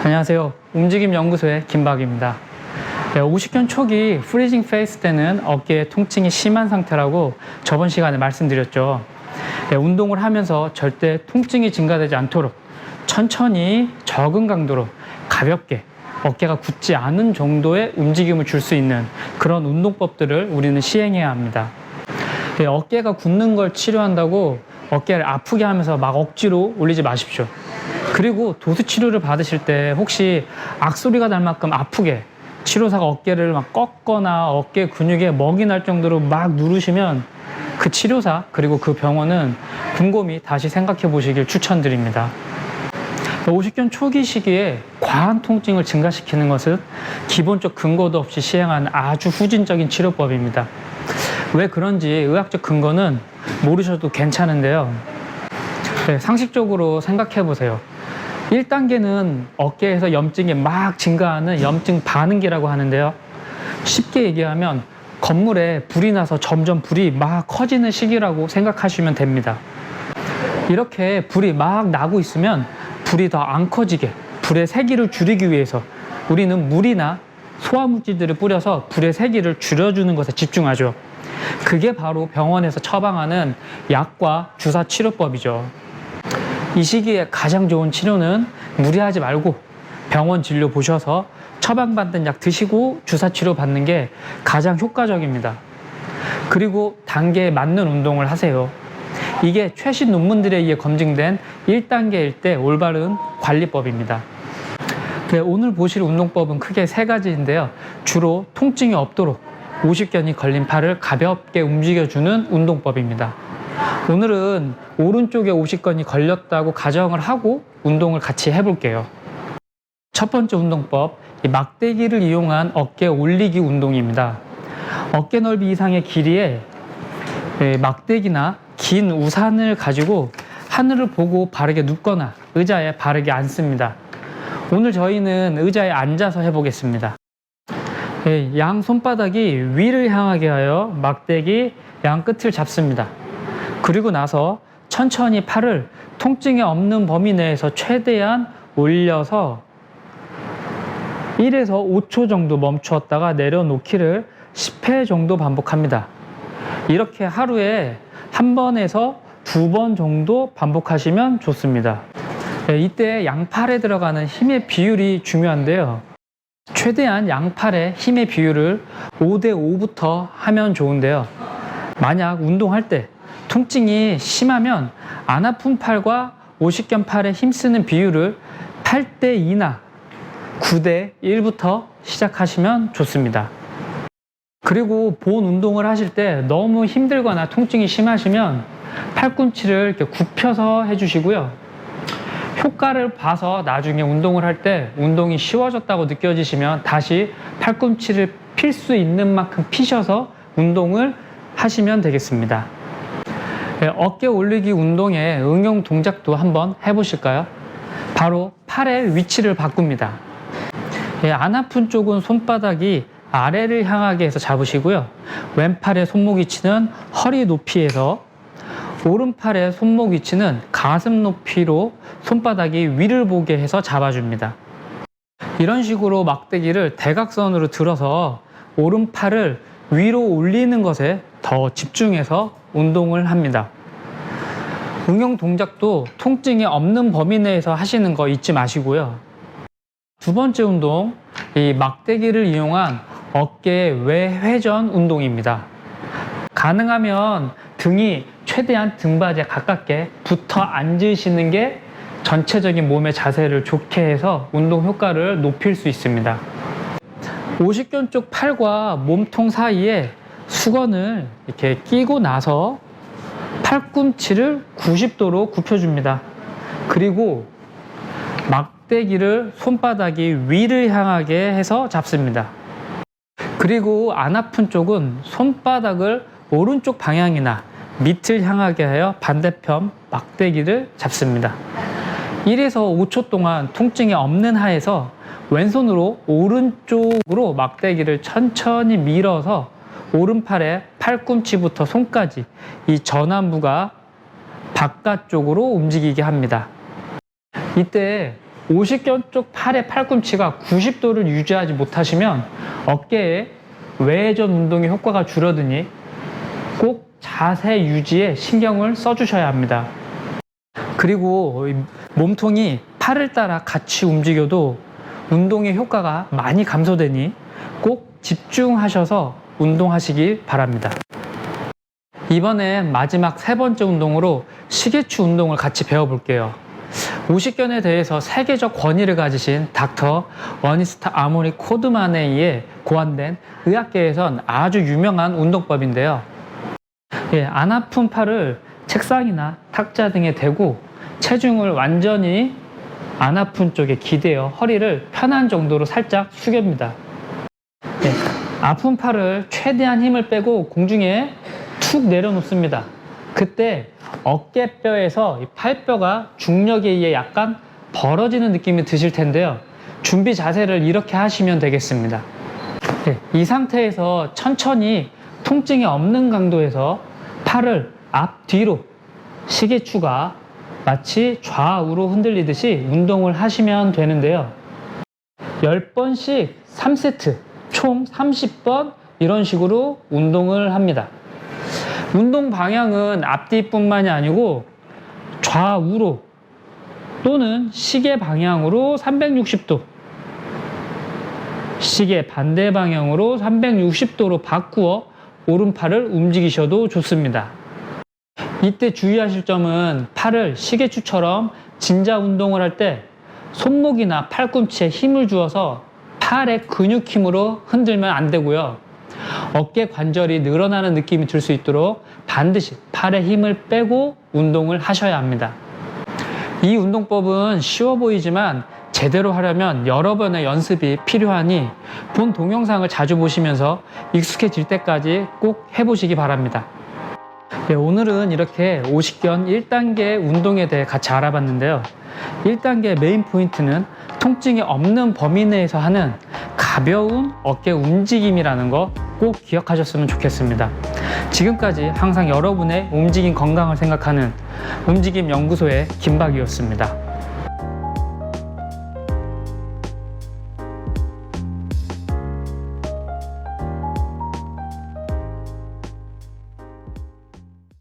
안녕하세요. 움직임연구소의 김박입니다. 50견 초기 프리징 페이스 때는 어깨에 통증이 심한 상태라고 저번 시간에 말씀드렸죠. 운동을 하면서 절대 통증이 증가되지 않도록 천천히 적은 강도로 가볍게 어깨가 굳지 않은 정도의 움직임을 줄 수 있는 그런 운동법들을 우리는 시행해야 합니다. 어깨가 굳는 걸 치료한다고 어깨를 아프게 하면서 막 억지로 올리지 마십시오. 그리고 도수 치료를 받으실 때 혹시 악소리가 날 만큼 아프게 치료사가 어깨를 막 꺾거나 어깨 근육에 먹이 날 정도로 막 누르시면 그 치료사 그리고 그 병원은 곰곰이 다시 생각해 보시길 추천드립니다. 50견 초기 시기에 과한 통증을 증가시키는 것은 기본적 근거도 없이 시행하는 아주 후진적인 치료법입니다. 왜 그런지 의학적 근거는 모르셔도 괜찮은데요. 상식적으로 생각해 보세요. 1단계는 어깨에서 염증이 막 증가하는 염증 반응기라고 하는데요. 쉽게 얘기하면 건물에 불이 나서 점점 불이 막 커지는 시기라고 생각하시면 됩니다. 이렇게 불이 막 나고 있으면 불이 더 안 커지게 불의 세기를 줄이기 위해서 우리는 물이나 소화물질들을 뿌려서 불의 세기를 줄여주는 것에 집중하죠. 그게 바로 병원에서 처방하는 약과 주사 치료법이죠. 이 시기에 가장 좋은 치료는 무리하지 말고 병원 진료 보셔서 처방받은 약 드시고 주사 치료 받는 게 가장 효과적입니다. 그리고 단계에 맞는 운동을 하세요. 이게 최신 논문들에 의해 검증된 1단계일 때 올바른 관리법입니다. 오늘 보실 운동법은 크게 3가지인데요. 주로 통증이 없도록 50견이 걸린 팔을 가볍게 움직여주는 운동법입니다. 오늘은 오른쪽에 50견이 걸렸다고 가정을 하고 운동을 같이 해볼게요. 첫 번째 운동법, 막대기를 이용한 어깨 올리기 운동입니다. 어깨 넓이 이상의 길이에 막대기나 긴 우산을 가지고 하늘을 보고 바르게 눕거나 의자에 바르게 앉습니다. 오늘 저희는 의자에 앉아서 해보겠습니다. 양 손바닥이 위를 향하게 하여 막대기 양 끝을 잡습니다. 그리고 나서 천천히 팔을 통증이 없는 범위 내에서 최대한 올려서 1에서 5초 정도 멈추었다가 내려놓기를 10회 정도 반복합니다. 이렇게 하루에 1번에서 2번 정도 반복하시면 좋습니다. 이때 양팔에 들어가는 힘의 비율이 중요한데요. 최대한 양팔의 힘의 비율을 5대5부터 하면 좋은데요. 만약 운동할 때 통증이 심하면 안 아픈 팔과 50견 팔에 힘쓰는 비율을 8대2나 9대1부터 시작하시면 좋습니다. 그리고 본 운동을 하실 때 너무 힘들거나 통증이 심하시면 팔꿈치를 이렇게 굽혀서 해주시고요. 효과를 봐서 나중에 운동을 할 때 운동이 쉬워졌다고 느껴지시면 다시 팔꿈치를 필 수 있는 만큼 피셔서 운동을 하시면 되겠습니다. 어깨 올리기 운동의 응용 동작도 한번 해보실까요? 바로 팔의 위치를 바꿉니다. 안 아픈 쪽은 손바닥이 아래를 향하게 해서 잡으시고요. 왼팔의 손목 위치는 허리 높이에서 오른팔의 손목 위치는 가슴 높이로 손바닥이 위를 보게 해서 잡아줍니다. 이런 식으로 막대기를 대각선으로 들어서 오른팔을 위로 올리는 것에 더 집중해서 운동을 합니다. 응용 동작도 통증이 없는 범위 내에서 하시는 거 잊지 마시고요. 두 번째 운동, 이 막대기를 이용한 어깨 외회전 운동입니다. 가능하면 등이 최대한 등받이에 가깝게 붙어 앉으시는 게 전체적인 몸의 자세를 좋게 해서 운동 효과를 높일 수 있습니다. 50견 쪽 팔과 몸통 사이에 수건을 이렇게 끼고 나서 팔꿈치를 90도로 굽혀줍니다. 그리고 막대기를 손바닥이 위를 향하게 해서 잡습니다. 그리고 안 아픈 쪽은 손바닥을 오른쪽 방향이나 밑을 향하게 하여 반대편 막대기를 잡습니다. 1에서 5초 동안 통증이 없는 하에서 왼손으로 오른쪽으로 막대기를 천천히 밀어서 오른팔의 팔꿈치부터 손까지 이 전완부가 바깥쪽으로 움직이게 합니다. 이때 50견 쪽 팔의 팔꿈치가 90도를 유지하지 못하시면 어깨에 외전 운동의 효과가 줄어드니 꼭 자세 유지에 신경을 써주셔야 합니다. 그리고 몸통이 팔을 따라 같이 움직여도 운동의 효과가 많이 감소되니 꼭 집중하셔서 운동하시길 바랍니다. 이번엔 마지막 세 번째 운동으로 시계추 운동을 같이 배워볼게요. 50견에 대해서 세계적 권위를 가지신 닥터 어니스트 아모리 코드만에 의해 고안된 의학계에선 아주 유명한 운동법인데요. 안 아픈 팔을 책상이나 탁자 등에 대고 체중을 완전히 안 아픈 쪽에 기대어 허리를 편한 정도로 살짝 숙여줍니다. 아픈 팔을 최대한 힘을 빼고 공중에 툭 내려놓습니다. 그때 어깨뼈에서 팔뼈가 중력에 의해 약간 벌어지는 느낌이 드실 텐데요. 준비 자세를 이렇게 하시면 되겠습니다. 이 상태에서 천천히 통증이 없는 강도에서 팔을 앞뒤로 시계추가 마치 좌우로 흔들리듯이 운동을 하시면 되는데요. 10번씩 3세트, 총 30번 이런 식으로 운동을 합니다. 운동 방향은 앞뒤뿐만이 아니고 좌우로 또는 시계 방향으로 360도, 시계 반대 방향으로 360도로 바꾸어 오른팔을 움직이셔도 좋습니다. 이때 주의하실 점은 팔을 시계추처럼 진자 운동을 할 때 손목이나 팔꿈치에 힘을 주어서 팔의 근육 힘으로 흔들면 안 되고요. 어깨 관절이 늘어나는 느낌이 들 수 있도록 반드시 팔에 힘을 빼고 운동을 하셔야 합니다. 이 운동법은 쉬워 보이지만 제대로 하려면 여러 번의 연습이 필요하니 본 동영상을 자주 보시면서 익숙해질 때까지 꼭 해보시기 바랍니다. 오늘은 이렇게 50견 1단계 운동에 대해 같이 알아봤는데요. 1단계 메인 포인트는 통증이 없는 범위 내에서 하는 가벼운 어깨 움직임이라는 거 꼭 기억하셨으면 좋겠습니다. 지금까지 항상 여러분의 움직임 건강을 생각하는 움직임 연구소의 김박이었습니다.